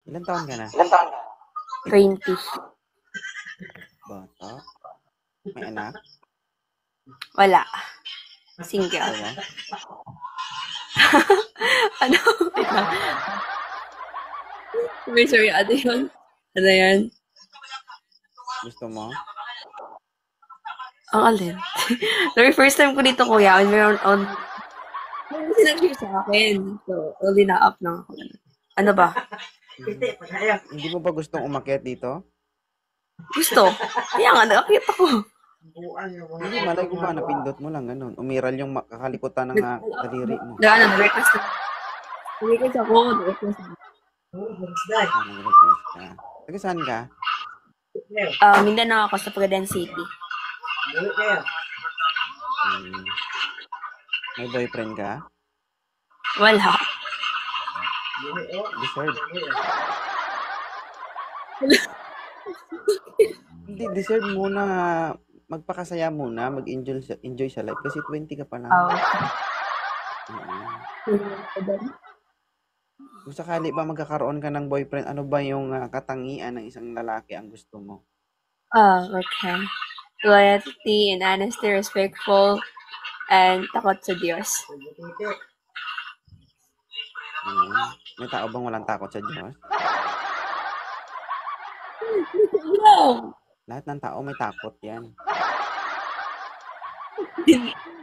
Ilan taon ka na? 20. Bata? May anak? Wala. Single. Dalawa? Ano? Wait lang. Sorry, ano yun? Ano yan? Gusto mo? Ang alin? Sorry, first time ko dito, kuya. Meron on... May sinag-share sa akin. So, only na-up lang ako. Ano ba? Hindi mo ba gustong umakyat dito? Gusto. Kaya nga, nakakita ako. Hindi, malay ko ba napindot mo lang ganun. Umiral yung kakalikutan ng daliri mo. Ano, request na. Request ako. Request ako. Nag-request ka. Taga saan ka? Mindanao ako sa Pagadan City. May boyfriend ka? Wala. Deserve. Hindi, deserve muna. Magpakasaya muna. Mag-enjoy sa life. Kasi 20 ka pa lang. Kung sakali ba magkakaroon ka ng boyfriend, ano ba yung katangian ng isang lalaki ang gusto mo? Okay. Loyalty and honesty, respectful, and takot sa Diyos. May tao bang walang takot sa Diyos? No! Lahat ng tao may takot yan.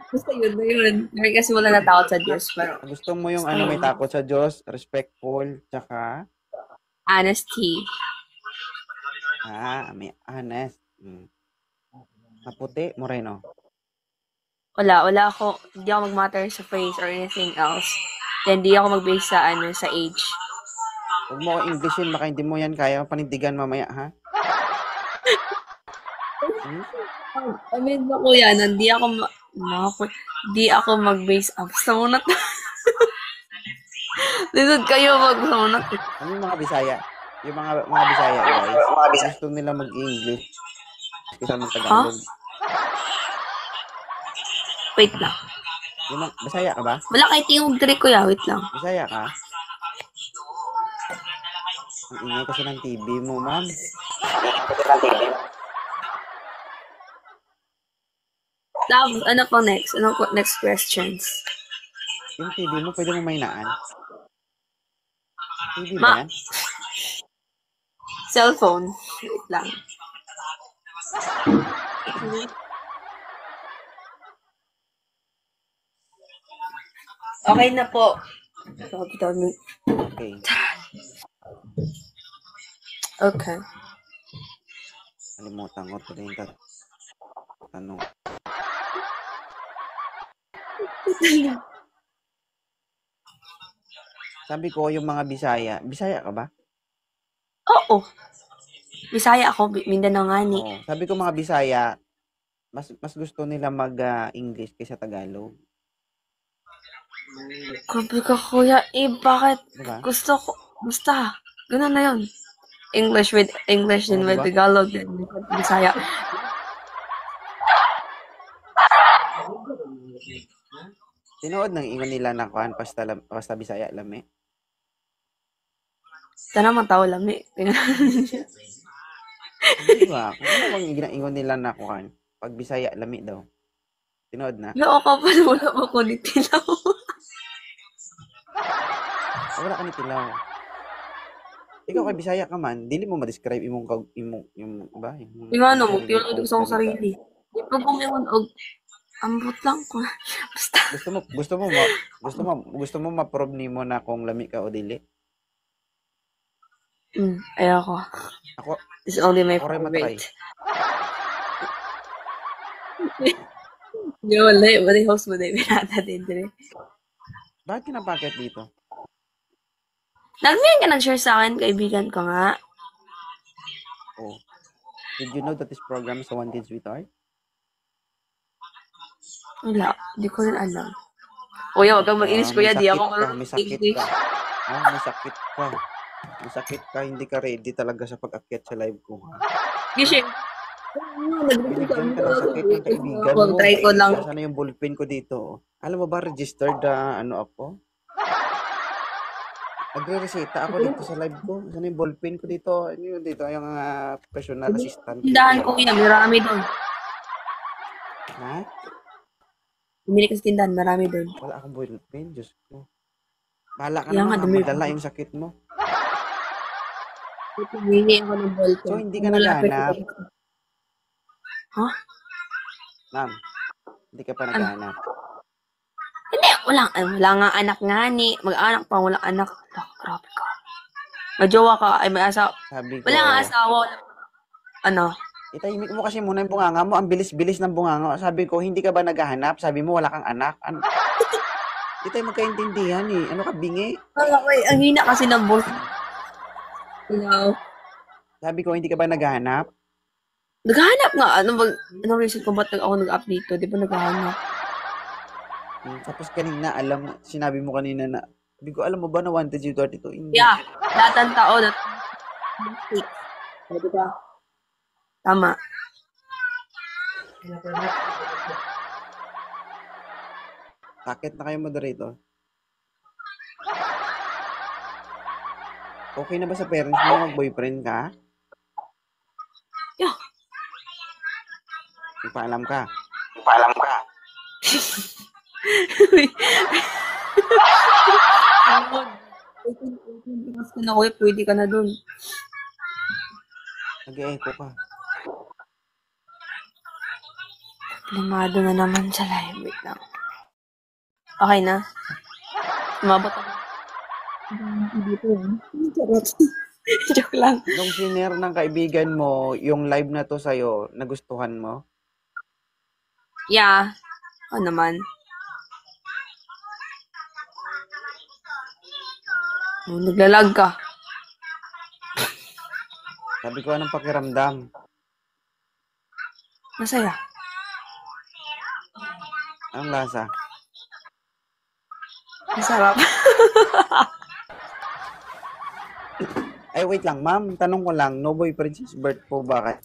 Basta yun na yun. Kasi wala na takot sa Diyos. Pero gusto mo yung ano may takot sa Diyos, respectful, tsaka? Honesty. May honest. Maputi, moreno? Wala ako. Hindi ako mag-matter sa face or anything else. Then, hindi ako mag-base sa, sa age. Huwag mo ako Englishin, baka hindi mo yan kaya panindigan mamaya, ha? I mean, kuya, hindi ako mag-base up. Basta muna to. Lisod kayo mag-muna to. Ano yung mga Bisaya? Yung mga Bisaya, guys. Gusto nila mag-English. Kaysa mag-Tagalog. Huh? Wait lang. Yung Bisaya ka ba? Wala kay tingog diri, kuya. Wait lang. Bisaya ka? Ang ingay kasi ng TV mo, ma'am. Love, ano po next? Ano po next questions? Yung TV mo, pwede mo mainaan? TV ba yan? Cellphone. Wait lang. Okay na po. Okay. Okay. Kalimutan ko tuloy yung tanong. Sabi ko, yung mga Bisaya. Bisaya ka ba? Oo. Bisaya ako. Mindanao nga ni. Oo. Sabi ko mga Bisaya, mas gusto nila mag-English kaysa Tagalog. Grabe ka, kuya. Bakit? Diba? Gusto ko. Basta. Ganun na yun. English with English, din with Tagalog, din with Bisaya. Tinood ng ingon nila na kuhan basta Bisaya lami. Sana man tao lami. Diba? Kung ano bang ingon nila na kuhan pag Bisaya lami daw. Tinood na. Oo ka pa, wala pa ko ni Tilaw. Wala ka ni Tilaw. Ikaw kay Bisaya ka man, dili mo ma-describe imong ba? Yung ano mo, pure ko sa sarili. Di pa gumiwan og ambot lang ko. Basta. Gusto mo ma-prove nimo na kung lami ka o dili? Ayoko. Ako, it's only my favorite. Yo, wala host mo na binata din dire. Bakit kinapakit dito? Nagmiyan ka nag-share sa akin, kaibigan ko nga. Oh. Did you know that this program is a one kid's retard? Wala, di ko rin alam. Kuya, wag kang mag-inis, kuya. Di ako may sakit ka. May sakit ka. Hindi ka ready talaga sa pag-akyat sa live ko. Gising. Binigyan ka ng sakit ng kaibigan mo. Try ko lang. Sana yung ballpen ko dito. Alam mo ba, registered ano ako? Nagre-reseta ako dito sa live ko. Saan yung ballpen ko dito? Ano yun dito? Yung personal assistant. Tindahan ko yan, marami doon. Ha? Bumili ka sa tindahan, marami doon. Wala akong ballpen. Diyos ko. Bahala ka Kaya nga, naman. dumi Madala ko. yung sakit mo. Bumili ako ng ballpen. So, hindi ka Malapit naghahanap? ko. Ha? Ma'am, hindi ka pa Ano? naghahanap. Hindi, wala nga anak nga ni. Mag-anak pa, walang anak. Oh, grabe ka. May jowa ka, ay may asawa. Sabi ko, Wala nga asawa. Ano? itahimik mo kasi muna yung bunganga mo. Ang bilis-bilis ng bunganga. Sabi ko, hindi ka ba naghahanap? Sabi mo, wala kang anak. Ano? Hindi tayo magkaintindihan eh. Ano ka, bingi? Ang hina kasi ng boss. Hello? Sabi ko, hindi ka ba naghahanap? Naghahanap nga. Anong reason kung ba't ako nag-up dito? Di ba naghahanap? Tapos kanina, sinabi mo kanina na, sabi ko, alam mo ba na wanted si Duarte to? Hindi. Yeah. Lahat ng tao na mistake. O, diba? Tama. Sakit na kayo, moderator. Okay na ba sa parents mo mag-boyfriend ka? Yeah. Ipaalam ka. Mas ka na kuya, pwede ka na dun. Nag-e-echo ka. Limado na naman sa live. Wait lang. Okay na? Umabot ako. Dito yan. Joke lang. Nung sinare ng kaibigan mo, yung live na to sa'yo, nagustuhan mo? Yeah. Oo naman. Oh, naglalag ka. Sabi ko, anong pakiramdam? Masaya. Anong lasa? Masarap. Ay, wait lang, ma'am. Tanong ko lang, no boyfriend since birth po ba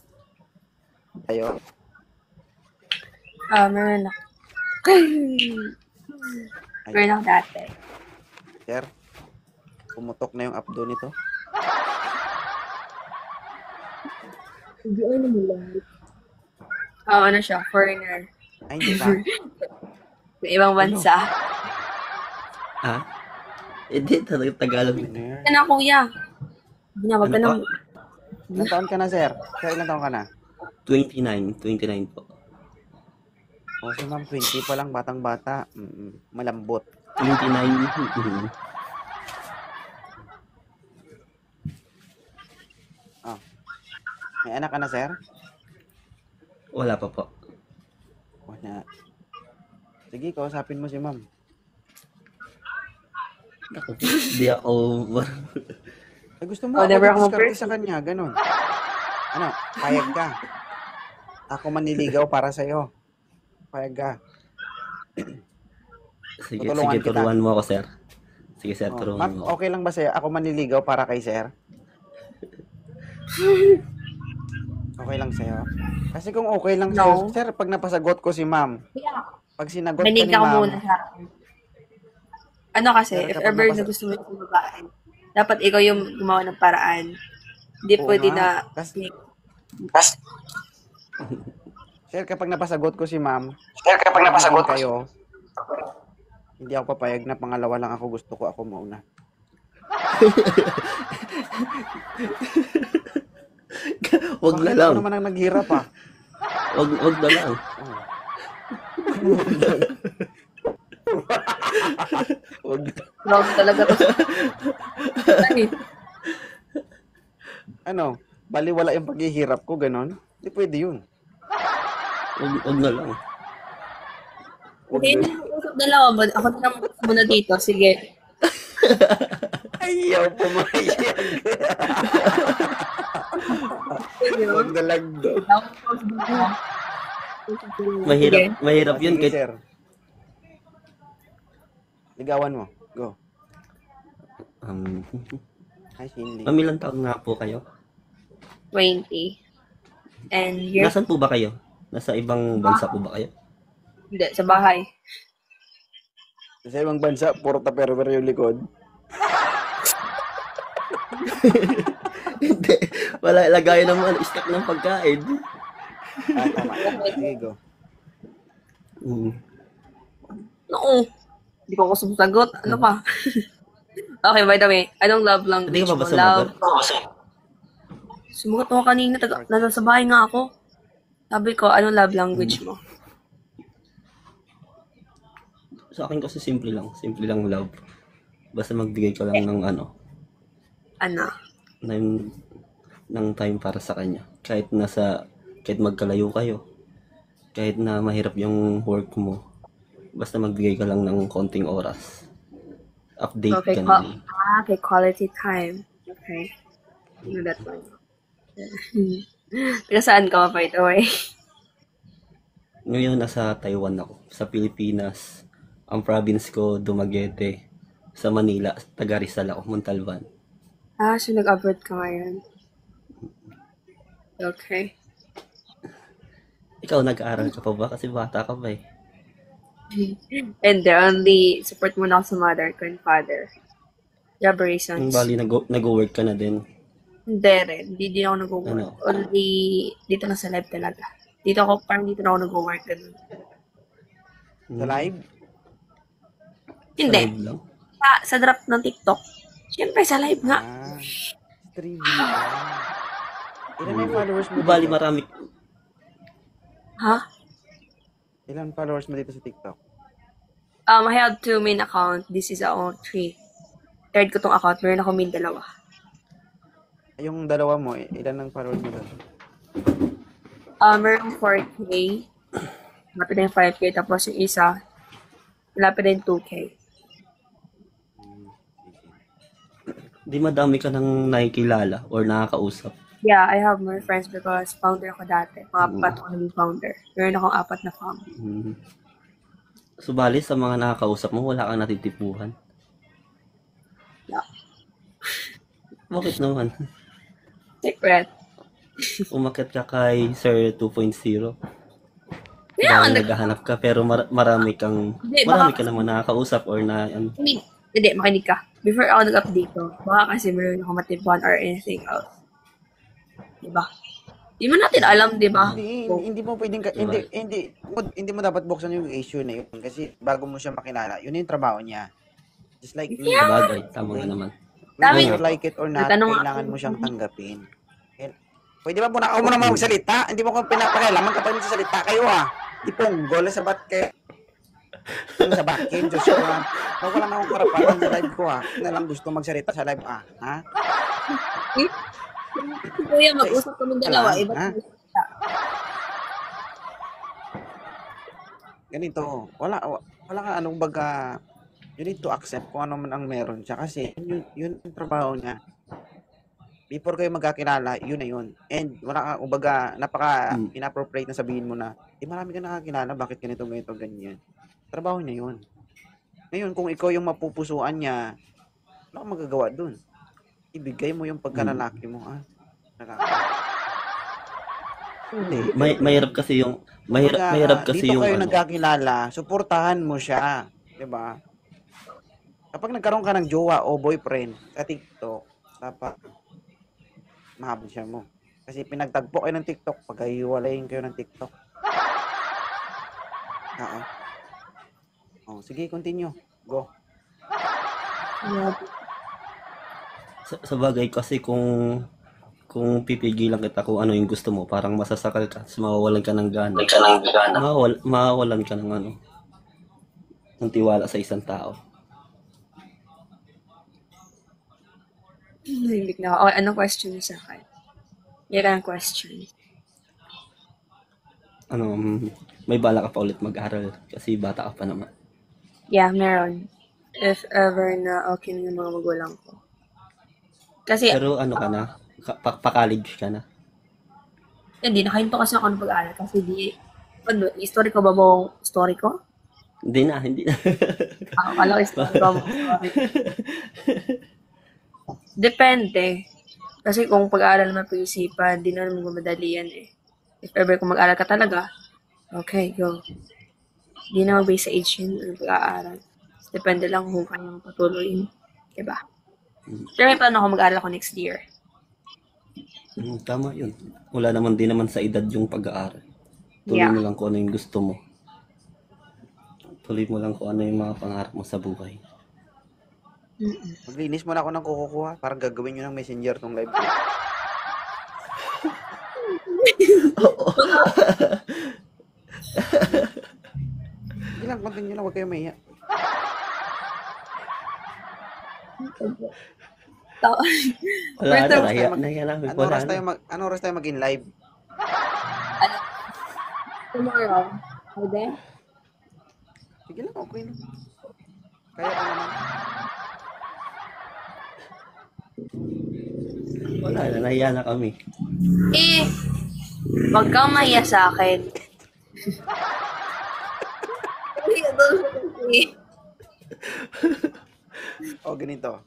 kayo? Meron ako. Meron ako dati. Sir, pumutok na yung abdo nito. Ano siya? Foreigner. Ay, hindi pa. Sa ibang bansa. Ha? Hindi, talagang Tagalog. Winner. Yan na, kuya. Ginawag ka Ano ng... Ilang taon ka na, sir? Sir, ilang taon ka na? 29 po. O, si ma'am, 20 pa lang, batang-bata. Malambot. 29. Oh. May anak ka na, sir? Wala pa po. Wala. Sige, kausapin mo si ma'am. Ako po, di ako... Eh, gusto mo Oh, never ako ako diskarte sa kanya, ganun. Ano, payag ka. Ako manliligaw para sa'yo. Payag ka. Sige, Tutulungan sige, kita. turuan mo ako, sir. Sige, sir, Oh, turuan ma'am, mo ako. okay lang ba sa'yo? Ako manliligaw para kay sir? Okay lang sa'yo? Kasi kung okay lang sa'yo, No. sir, pag napasagot ko si ma'am, pag sinagot ka Manig ni ka ma'am, muna sa akin. Ano kasi, Pero if kapag ever na gusto mo yung babae, dapat ikaw yung gumawa ng paraan. Hindi oo pwede nga. na... Sir, kapag napasagot ko si ma'am, kayo, hindi ako papayag na pangalawa lang ako, gusto ko ako mauna. Wag na Bakit lang. ako naman ang naghirap ah? Wag na lang. Oh. Wag. Wrong talaga to. Ano, baliwala yung paghihirap ko, ganon? Hindi pwede yun. Wag na lang. Hindi, usap dalawa ba? Ako na lang muna dito. Sige. Ayaw, pumayag. Wag na lang daw. Mahirap yun. Sige, sir. Ligawan mo. Go. Hi, Cindy. Ma'am, ilang taon nga po kayo? 20. And you're... Nasaan po ba kayo? Nasa ibang bansa po ba kayo? Hindi, sa bahay. Sa ibang bansa, puro taperwer yung likod. Hindi. Wala lagayan naman stock ng pagkain. Tama. Sige, go. Mm. Oo. Hindi ko sumasagot. Ano pa? Okay, by the way, anong love Hindi language ka pa mo? ba sumagot? Sumagot ako kanina. Nasa bahay nga ako. Sabi ko, anong love language mo? Sa akin kasi simple lang. Simple lang love. Basta magbigay ka lang ng ano, Ano? ng time para sa kanya. Kahit magkalayo kayo. Kahit na mahirap yung work mo. Basta magbigay ka lang ng konting oras. Update Okay, ka na. okay, quality time. Okay. You know that one. Taga saan ka, by the way? Ngayon nasa Taiwan ako. Sa Pilipinas. Ang province ko, Dumaguete. Sa Manila, taga Rizal ako, Montalban. So nag-abroad ka ngayon. Okay. Ikaw, nag-aaral ka pa ba? Kasi bata ka pa eh. And the only support mo na ako sa mother ko and father. Job reasons. Bali, nag-work ka na din. Hindi rin. Hindi din ako nag-work. Ano? Only dito na sa live talaga. Dito na ako nag-work. Ganun. Sa live? Hindi. Sa live lang. Sa drop ng TikTok. Siyempre, sa live nga. Streaming. Ilan na yung followers mo Bali, dito? marami. Ha? Ilan followers mo dito sa TikTok? I have 2 main account. This is all 3. Third ko tong account. Meron ako main 2. Yung dalawa mo, ilan ang followers mo doon? Meron 4K. Malapit na yung 5K. Tapos yung isa, malapit na yung 2K. Di madami ka nang nakikilala or nakakausap. Yeah, I have more friends because founder ako dati. Mga 4 ako naging founder. Meron akong 4 na founder. So, bali, sa mga nakakausap mo, wala kang natitipuhan. Yeah. Bakit naman? Secret. Umakyat ka kay Sir 2.0. Yeah, Dahil naghahanap ka, pero marami ka naman nakakausap or na, ano. Hindi, makinig ka. Before ako nag-update ko, baka kasi meron ako matipuan or anything else. Diba? Di mo natin alam, diba? Hindi mo pwedeng hindi mo dapat buksan yung issue na yun kasi bago mo siya makilala, yun yung trabaho niya. Just like me. Sabagay, tama nga naman. Whether you like it or not, Natanong kailangan mo siyang tanggapin. Pwede ba muna ako muna magsalita? Hindi mo ko pinapakialaman kapag nagsasalita kayo Iponggol sa bat kayo. Sa bakin, Diyos ko wala na akong karapatan sa live ko na lang gusto magsalita sa live ha? Kuya, mag-usap kami dalawa. Iba ganito, wala ka anong baga, you need to accept kung ano man ang meron siya kasi yun yung trabaho niya. Before kayo magkakilala, yun na yun. And wala ka, kumbaga, inappropriate na sabihin mo na, marami ka nakakilala, bakit ganito, ganyan. Trabaho niya yun. Ngayon, kung ikaw yung mapupusuan niya, wala kang magagawa dun. Ibigay mo yung pagkalalaki mo, Hindi. Mahirap kasi yung mahirap kasi dito yung kayo nagkakilala, suportahan mo siya, 'di ba? Kapag nagkaroon ka ng jowa o boyfriend sa TikTok, dapat mahabol siya mo. Kasi pinagtagpo kayo ng TikTok, paghiwalayin kayo ng TikTok. Sige, continue. Go. sa bagay kasi kung pipigilan kita kung ano yung gusto mo, parang masasakal ka, mawawalan ka ng gana. Mawawalan ka ng ng tiwala sa isang tao. Hindi na ako. Okay, anong question sa akin? Yan ang question. May bala ka pa ulit mag-aral kasi bata ka pa naman. Yeah, meron. If ever na okay na yung mga magulang ko. Kasi, Pero ano ka na? Pa-college ka na? hindi, nakahinto kasi ako ng pag-aaral. Kasi story ko ba mo? Story ko? Hindi na. Akala ko story ko mo. Depende. Kasi kung pag-aaral naman pag-isipan, di na naman gumadali yan eh. If ever kung mag-aaral ka talaga, okay, go. Di na mag-base sa age yun ang pag-aaral. Depende lang kung kanyang patuloyin. Diba? Pero may plano ako mag-aaral ako next year. Tama yun. Wala naman din naman sa edad yung pag-aaral. Tuloy Yeah. mo lang kung ano yung gusto mo. Tuloy mo lang kung ano yung mga pangarap mo sa buhay. Maglinis mo na ako ng kukuha. Parang gagawin nyo ng messenger tong live ko. Sige lang, continue lang. Huwag kayo mahiya. Wala Wait, na, tapos nahiya namin. Wala na. Ano oras tayo mag-in live? Tomorrow. Pwede? Sige lang, okay na. Kaya ko naman. Wala na, nahiya na kami. Eh, wag kang mahiya sa akin. O, ganito.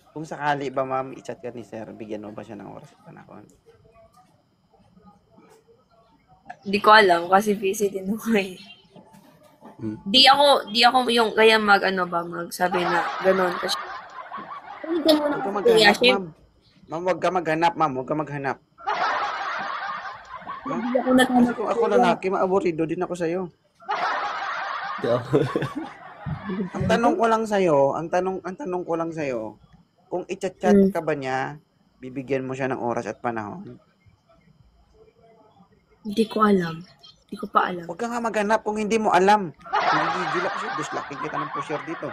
Kung sakali ba, ma'am, i-chat ka ni sir, bigyan mo ba siya ng oras at panahon? Hindi ko alam kasi busy din ako eh. Hmm. Di ako yung kaya magsabi na ganun kasi. Hindi mo na Huwag ka kasi kuya, maghanap, ma'am. Ma'am, huwag ka maghanap, ma'am. Huwag ka maghanap. hindi ako Kasi naghanap. kung ako lalaki, maaborido din ako sa'yo. Di ako. Ang tanong ko lang sa'yo, kung i-chat-chat ka ba niya, bibigyan mo siya ng oras at panahon? Hindi ko alam. Hindi ko pa alam. Huwag ka nga maghanap kung hindi mo alam. Nagigigil ako siya. Dislocking kita ng pusher dito.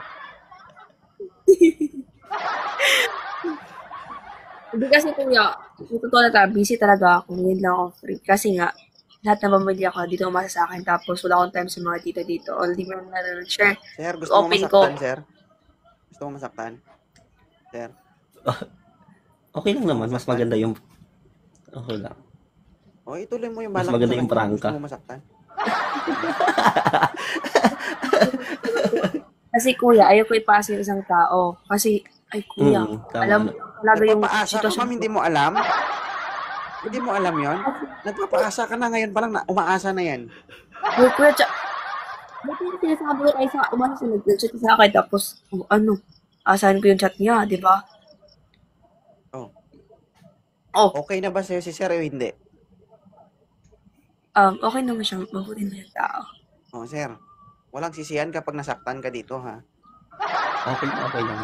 Hindi kasi kuya, yung totoo na busy talaga ako. Ngayon lang ako free. Kasi nga, lahat ng pamilya ko dito umasa sa akin. Tapos wala akong time sa mga tita dito. O hindi mo na share. Sir, gusto mo Open ko. masaktan, sir? Gusto mo masaktan? Sir? Okay lang naman, mas maganda yung... Okay lang. O, ituloy mo yung Mas balak mo maganda sa yung kanya. prangka. Gusto mo masaktan? Kasi kuya, ayaw ko ipasa yung isang tao. Kasi, ay kuya, Tama alam mo na. talaga yung Nagpapaasa ka, sitwasyon ma'am, hindi mo alam? Hindi mo alam yon? Nagpapaasa ka na ngayon pa lang, umaasa na yan. Uy, kuya, ba't yung sinasabi ko kayo sa umasa sa nag-chat sa akin, tapos, asahan ko yung chat niya, di ba? Oh. Okay na ba sa'yo si sir o hindi? Okay naman siya, mabuti na yung tao. Oh, sir. Walang sisihan kapag nasaktan ka dito, ha? Okay lang.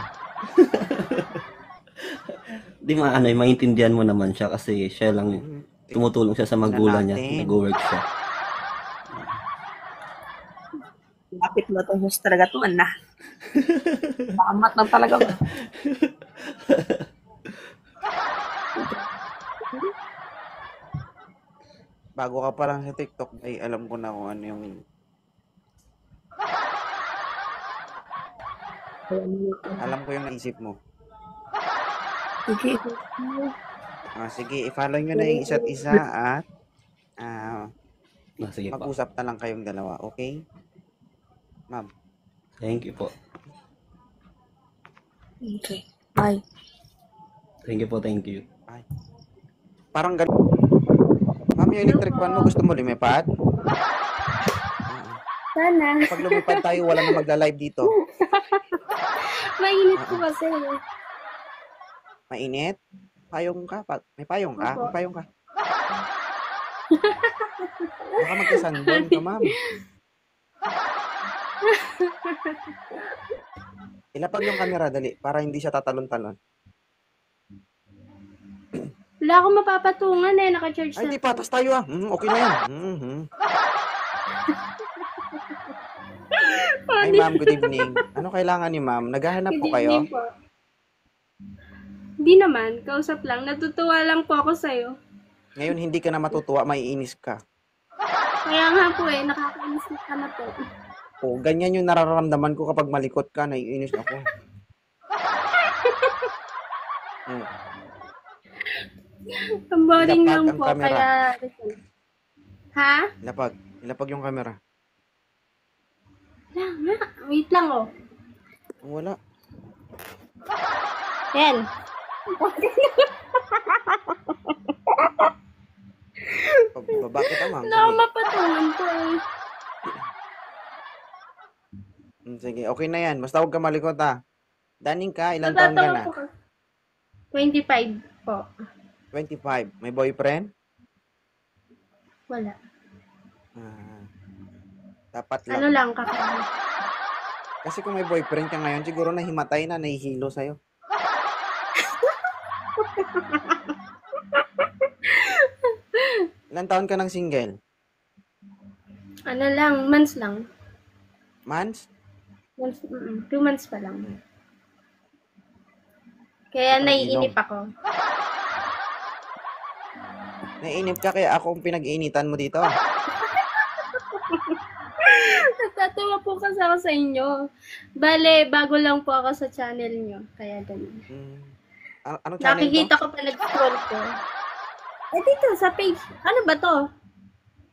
Di maintindihan mo naman siya kasi siya lang tumutulong siya sa magulang niya. natin. Nag-work siya. Lapit mo itong host talaga ito, na. Nakamat lang talaga ba? Bago ka pa lang sa TikTok, ay alam ko na kung ano yung... Alam ko yung naisip mo. Sige. Sige, i-follow nyo na yung isa't isa at Sige po. mag-usap na lang kayong dalawa, okay? Ma'am. Thank you po. Okay. Bye. Thank you po, thank you. Bye. Parang ganun. Ma'am, yung electric fan mo, gusto mo lumipad? Sana. Pag lumipad tayo, wala na magla-live dito. Mainit po kasi. Mainit? Payong ka? May payong ka? May payong ka? Baka magkasandon ka, ma'am. Ilapag yung camera, dali, para hindi siya tatalon-talon. Wala akong mapapatungan eh. Naka-charge Ay, na. di patas tayo ah. Okay na yan. Ay, ma'am, good evening. Ano kailangan ni ma'am? Naghahanap po Good kayo? evening po. Di naman. Kausap lang. Natutuwa lang po ako sa'yo. Ngayon, hindi ka na matutuwa, maiinis ka. Kaya nga po eh. Nakakainis ka na po. O, ganyan yung nararamdaman ko kapag malikot ka, naiinis ako. Ang boring Ilapag lang ang po. camera. Kaya... Ha? Ilapag yung camera. Wala nga. Wait lang oh. Wala. Yan. Bakit ka, ma'am? Wala akong Sige. mapatungan po eh. Sige, okay na yan. Basta huwag ka malikot ah. Daning ka, ilang taon ka na? 25 po. 25. May boyfriend? Wala. Ah, dapat Ano lang. lang, kakaiba. Kasi kung may boyfriend ka ngayon, siguro nahimatay na, nahihilo sa'yo. Ilang taon ka ng single? Ano lang, months lang. Months? 2 months pa lang. Kaya Ako naiinip nag-inom. ako. Naiinip ka kaya ako ang pinag-iinitan mo dito. Natatawa po kasi ako sa inyo. Bale, bago lang po ako sa channel nyo. Kaya ganun. Anong channel to? Nakikita ko pa nag-scroll ko. Eh, dito, sa page. Ano ba to?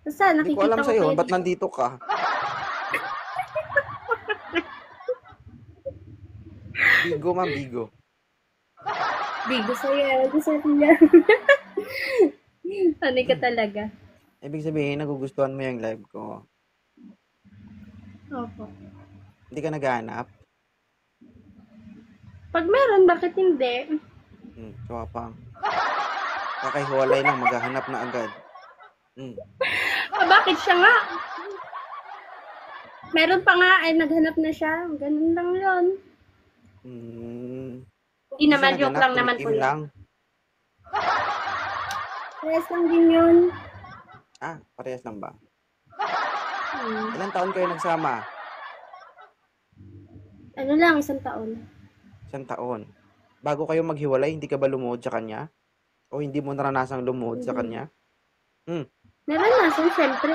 Basta, Hindi ko nakikita alam ko sa'yo. kayo Ba't dito. nandito ka? Bigo, ma'am. Bigo. Bigo sa'yo. Bigo sa'yo. Ano ka talaga? Ibig sabihin, nagugustuhan mo yung live ko. Opo. Hindi ka naghahanap? Pag meron, bakit hindi? Pang. Kakahiwalay lang, maghahanap na agad. Bakit siya nga? Meron pa nga, ay naghanap na siya. Ganun lang yun. Hindi naman, joke lang naman po yun. lang. Yes lang din yun. Parehas lang ba? Ilang taon kayo nagsama? Ano lang, 1 taon. 1 taon. Bago kayo maghiwalay, hindi ka ba lumuhod sa kanya? O hindi mo naranasang lumuhod sa kanya? Naranasan, syempre.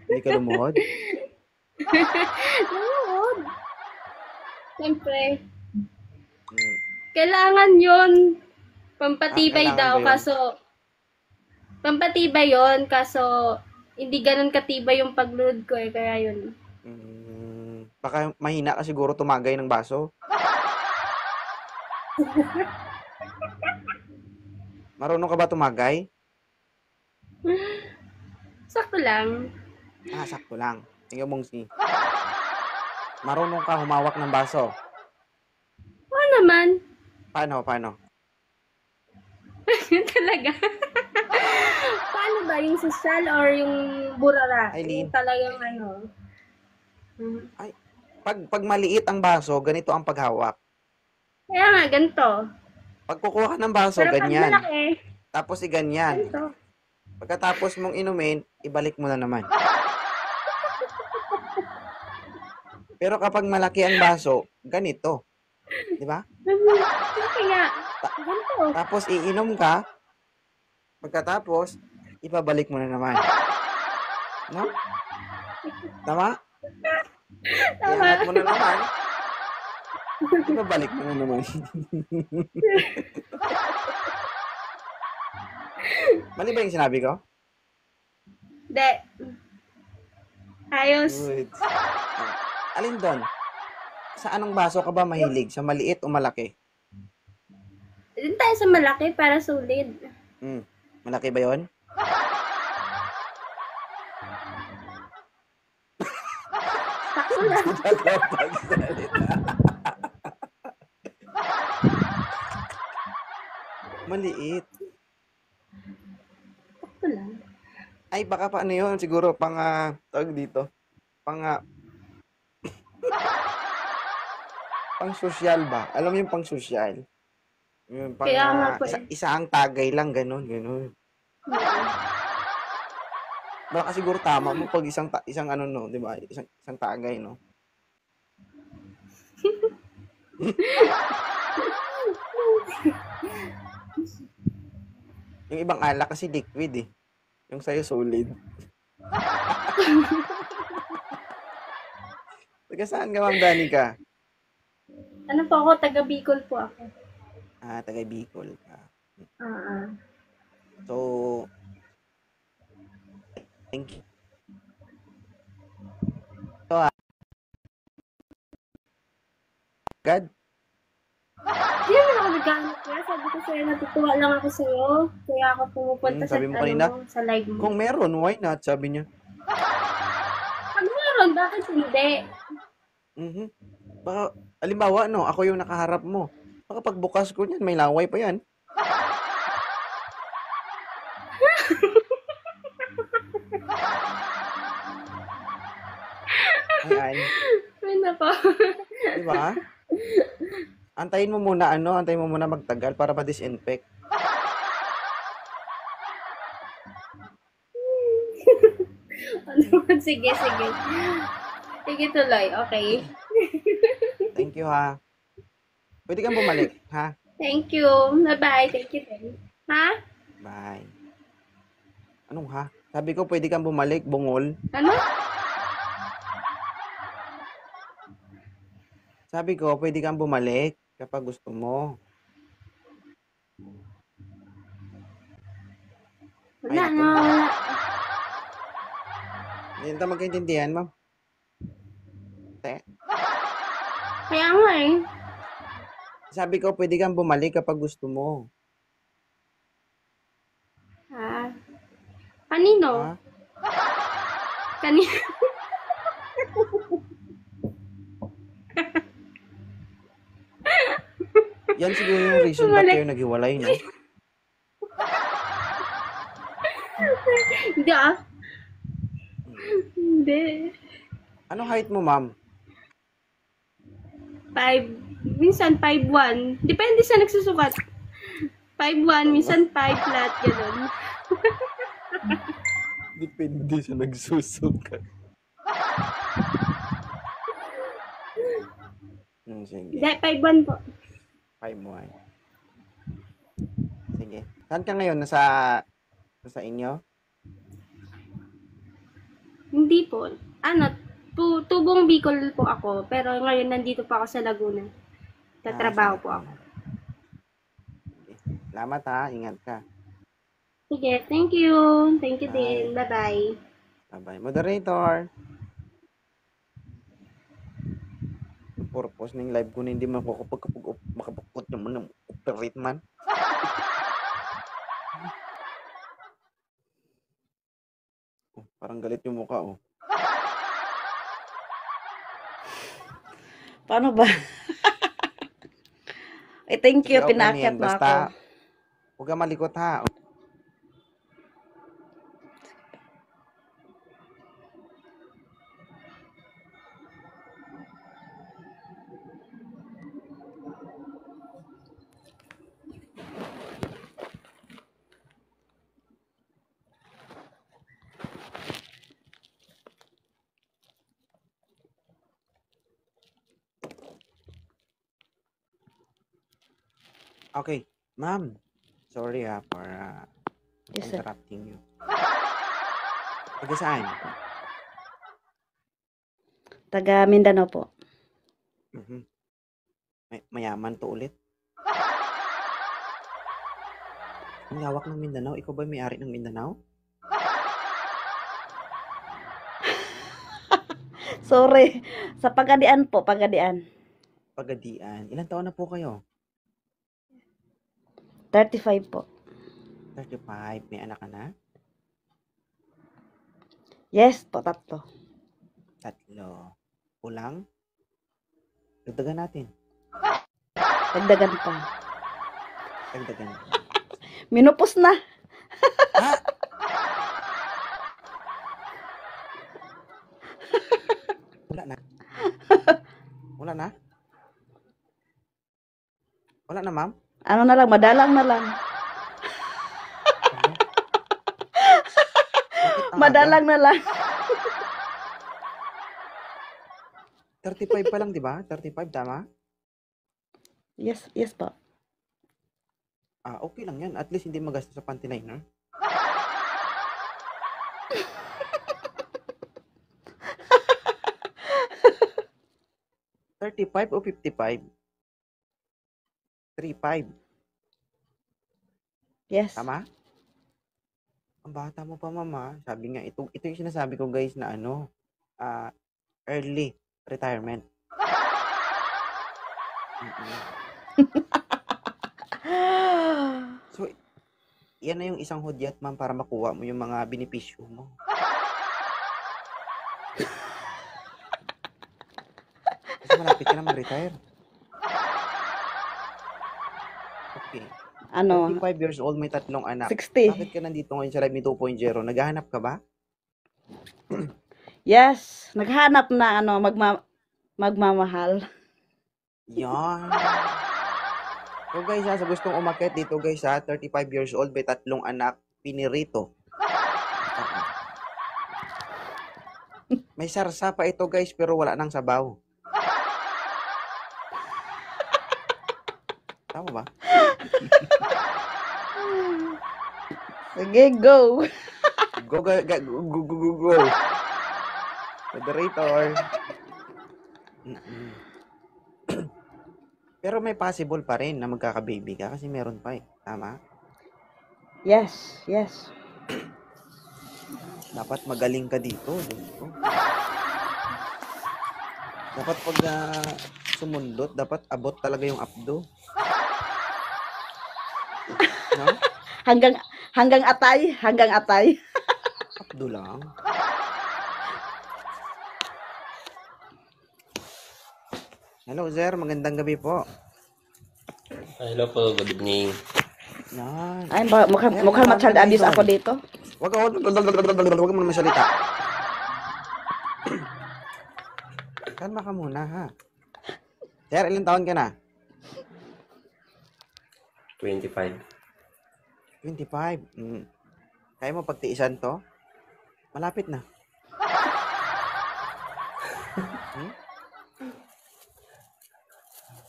Hindi ka lumuhod? Nanood. Syempre. Hmm. Kailangan yun. Pampatibay kailangan daw, ba yun? kaso pampatibay yun, kaso hindi ganun katibay yung pag-load ko kaya yun. Baka mahina ka siguro tumagay ng baso. Marunong ka ba tumagay? Sakto lang. Sakto lang. Tingnan mong si. Marunong ka humawak ng baso. Oo naman. Paano? Yun talaga. Paano ba? Yung social or yung burara? Eileen. Yung talagang ano. Pag maliit ang baso, ganito ang paghawak. Kaya nga, ganito. Pag kukuha ka ng baso, Pero pag ganyan. malaki, Tapos ganyan. ganito. Pagkatapos mong inumin, ibalik mo na naman. Pero kapag malaki ang baso, ganito. Di ba? Malaki nga. Ganito. Tapos iinom ka, pagkatapos, ipabalik mo na naman. No? Tama? Tama. Iangat mo na naman. Ipabalik mo na naman. Mali ba yung sinabi ko? De. Ayos. Good. Alin doon? Sa anong baso ka ba mahilig? Sa maliit o malaki? Doon tayo sa malaki para solid. Malaki ba yon? Sakto lang. Maliit. Sakto lang. Ay, baka pa ano yun? Siguro pang, tawag dito. Pang social ba? Alam mo yung pang social? Yung pang, Kaya nga po isa ang tagay lang, ganun. Baka siguro tama mo pag isang ano no, 'di ba? Isang tagay no. Yung ibang alak kasi liquid eh. Yung sa'yo solid. Taga saan ka, Ma'am Danica? Ano po ako? Taga Bicol po ako. Taga Bicol ka. So, thank you. So, God? Hindi naman ako nagkaano kaya. Sabi ko sa'yo, natutuwa lang ako sa'yo. Kaya ako pumupunta sa, sabi mo kanina, sa live mo. Kung meron, why not? Sabi niya. Pag meron, bakit hindi? Baka, alimbawa, no, ako yung nakaharap mo. Baka pagbukas ko niyan, may laway pa yan. Ayan. Ay, nako. Di ba? Antayin mo muna magtagal para ma-disinfect. Sige, sige. Sige tuloy, okay. Thank you, ha. Pwede kang bumalik, ha? Thank you. Bye-bye. Thank you din. Ha? Bye. Anong ha? Sabi ko, pwede kang bumalik, bungol. Ano? Sabi ko, pwede kang bumalik kapag gusto mo. Wala Ay, na. Wala. Hindi na magkaintindihan, ma'am. Te. Kaya nga eh. Sabi ko, pwede kang bumalik kapag gusto mo. Ha? Kanino? Ha? Kanino? Yan siguro yung reason ba't Bumalik. kayo naghiwalay, no? Hindi ah. Hindi. Ano height mo, ma'am? 5. Minsan 5'1". Depende sa nagsusukat. 5'1", minsan 5 flat, gano'n. Depende sa nagsusukat. Sige. Hindi, 5'1" po. 5'1". Sige. Saan ka ngayon? Nasa inyo? Hindi po. Ano, tubong Bicol po ako. Pero ngayon nandito po ako sa Laguna. Tatrabaho po ako. Sige. Salamat, ha. Ingat ka. Sige, thank you. Thank you din. Bye-bye. Bye-bye. Moderator. Ang purpose ng live ko na hindi makapagpukot naman ng operate man. Oh, parang galit yung mukha, oh. Paano ba? Thank you, Sige, okay na pinakyat yan. mo ako. Basta, huwag ka malikot, ha. Okay, ma'am. Sorry, ha, for Yes, sir. interrupting you. Taga saan? Taga Mindanao po. Mhm. Mayaman to ulit. Ang lawak ng Mindanao. Ikaw ba may-ari ng Mindanao? Sorry. Sa Pagadian po, Pagadian. Pagadian. Ilan taon na po kayo? 35 po. 35. May anak ka na? Yes po, 3. 3. Kulang? Dagdagan natin. Dagdagan pa. Dagdagan. Minupos na. Ha? Wala na. Wala na? Wala na, ma'am? Ano na lang, madalang na lang. Ano? Bakit ang Madalang na lang. aga? 35 pa lang, di ba? 35, tama? Yes, yes po. Okay lang yan. At least hindi magastos sa panty liner. $35 o 55? 35. Yes. Tama? Ang bata mo pa, mama. Sabi nga, ito yung sinasabi ko, guys, na early retirement. Mm-mm. So, yan na yung isang hudyat, ma'am, para makuha mo yung mga benepisyo mo. Kasi malapit ka na mag-retire. Okay. Ano, 35 years old, may 3 anak. 60. Bakit ka nandito ngayon sa Live Me 2.0? Naghahanap ka ba? Yes, naghanap na ano, magmamahal. Yan. So guys, sa gustong umakyat dito guys, 35 years old, may 3 anak, pinirito. May sarsa pa ito guys, pero wala nang sabaw. Tama ba? Sige, go. Go, go, go, go, go, go, go. Moderator. Mm-mm. Pero may possible pa rin na magkaka-baby ka kasi meron pa eh. Tama? Yes, yes. Dapat magaling ka dito. Diyos ko. Dapat pag sumundot, dapat abot talaga yung abdo. No? Hanggang atay. Abdo lang. Hello, sir. Magandang gabi po. Hello po, good evening. Yan. Ay, mukhang ma-child abuse ako dito. Wag mo na masalita. Kalma ka muna, ha? Sir, ilang taon ka na? 25. 25. Kaya mo pagtiisan to? Malapit na.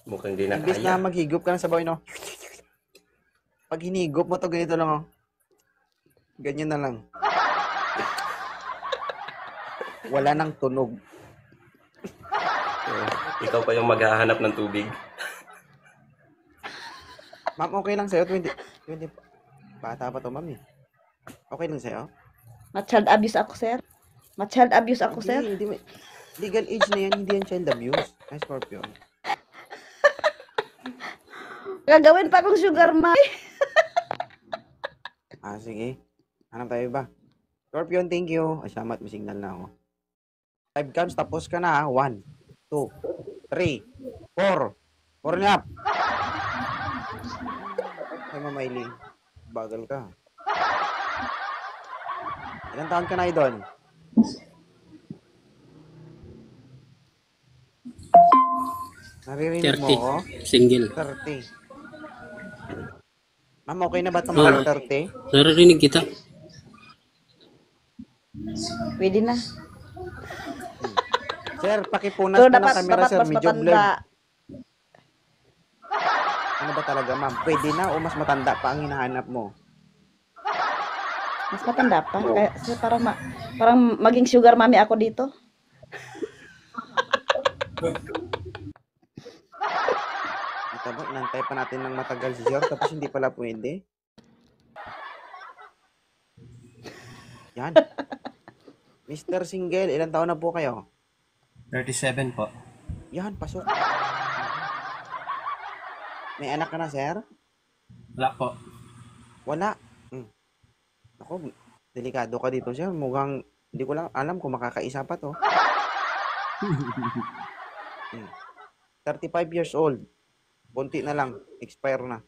Mukhang di na Imbis na kaya. maghigop ka ng sabaw, no? Pag hinigop mo to, ganito lang, oh. Ganyan na lang. Wala nang tunog. Ikaw pa yung maghahanap ng tubig. Ma'am, okay lang sa'yo? 20. Bata pa to, ma'am, eh. Okay lang sa'yo? Ma-child abuse ako, sir. Ma-child abuse ako, sir. Hindi. Legal age na yan, hindi yan child abuse. Ay, Scorpio. Gagawin pa akong sugar mommy. Sige. Hanap tayo ba? Scorpion, thank you. Ay, salamat. May signal na ako. 5 counts, tapos ka na, ha? 1, 2, 3, 4. 4 na up. Ay, Mamayli. Bagal ka. Ilang taon ka na, Idol? Naririnig mo ako? Single. 30. Ma'am, okay na ba itong mga 30? Naririnig kita. Pwede na. Sir, pakipunas So, ka ng dapat camera, sir. mas Medyo blurred. matanda. Ano ba talaga, ma'am? Pwede na o mas matanda pa ang hinahanap mo? Mas matanda pa. Kasi parang maging sugar mommy ako dito. Kita ba, inantay pa natin ng matagal si Sir, tapos hindi pala pwede. Yan. Mr. Single, ilang taon na po kayo? 37 po. Yan, pasok. May anak ka na, sir? Wala po. Wala. Ako, delikado ka dito, sir. Mukhang, hindi ko lang alam kung makakaisa pa to. 35 years old. Bunti na lang. Expire na.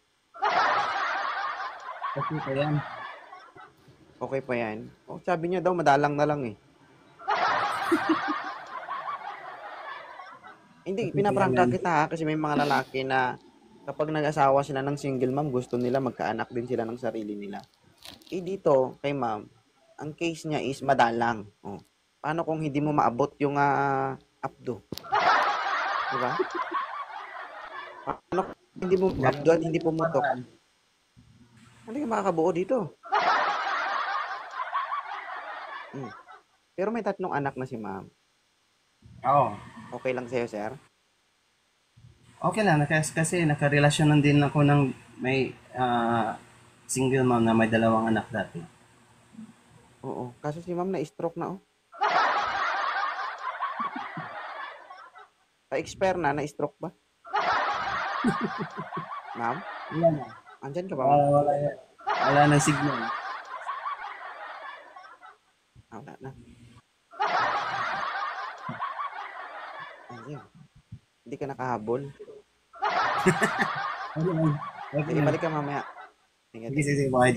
Okay pa yan. Okay pa yan. Oh, sabi niya daw, madalang na lang eh. Hindi, pinaprangka kita ha, kasi may mga lalaki na kapag nag-asawa sila ng single mom, gusto nila magkaanak din sila ng sarili nila. Eh dito, kay ma'am, ang case niya is madalang. Oh. Paano kung hindi mo maabot yung abdo? Diba? Paano kung hindi mo abdo at hindi pumutok? Hindi ka makakabuo dito. Pero may 3 anak na si ma'am. Oo. Okay lang sa'yo, sir? Okay lang, kasi nakarelasyon din ako ng may single mom na may 2 anak dati. Oo. Kaso si ma'am na-stroke na, oh. Pa-expire na-stroke ba? Ma'am? Wala na. Andyan ka ba, ma'am? Wala na signal. Wala na. Andyan. Hindi ka nakahabol. Sige, balik ka mamaya. Sige, Sige, sige, bye.